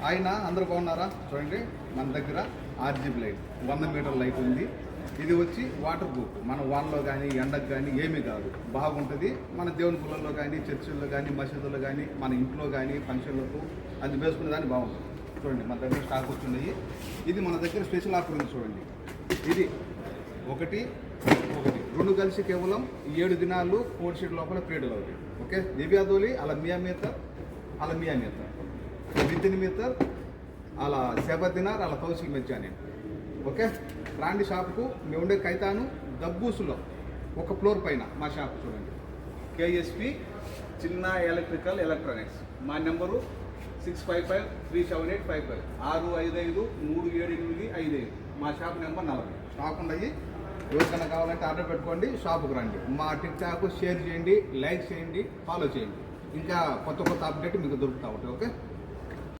ఆయన అందరూ బాగున్నారా? చూడండి, మన దగ్గర RGB లైట్ 100 మీటర్ లైట్ ఉంది. ఇది వచ్చి వాటర్ ప్రూఫ్. మన వానలో కానీ ఎండకు కానీ ఏమీ కాదు, బాగుంటుంది. మన దేవుని గుళ్ళల్లో కానీ చర్చిల్లో కానీ మసీదుల్లో కానీ మన ఇంట్లో కానీ ఫంక్షన్లకు అది వేసుకునే దాన్ని బాగుంటుంది. చూడండి, మన దగ్గర స్టాక్ వచ్చినాయి. ఇది మన దగ్గర స్పెషల్ ఆఫర్ ఉంది. చూడండి, ఇది ఒకటి 2 కలిసి కేవలం 7 దినాలు కోడ్ షీట్ లోపల క్రీడలు అవుతాయి. ఓకే, దివ్యాదోలి అలా మియా మీటర్ వితిన్ మీటర్ అలా 7 దినార్ అలా తౌసిల్ మెచ్చాను. ఓకే, రాండి షాప్కు. మేము ఉండే కైతాను దబ్బూసులో ఒక ఫ్లోర్ పైన మా షాప్. చూడండి, KSP చిన్న ఎలక్ట్రానిక్స్. మా నెంబరు 65537855 6553785. మా షాప్ నెంబర్ 40. స్టాక్ ఉన్నాయి. ఎవరికైనా కావాలంటే ఆర్డర్ పెట్టుకోండి, షాపుకు రండి. మా టిక్టాక్ షేర్ చేయండి, లైక్ చేయండి, ఫాలో చేయండి. ఇంకా కొత్త అప్డేట్ మీకు దొరుకుతూ ఉంటాయి. ఓకే.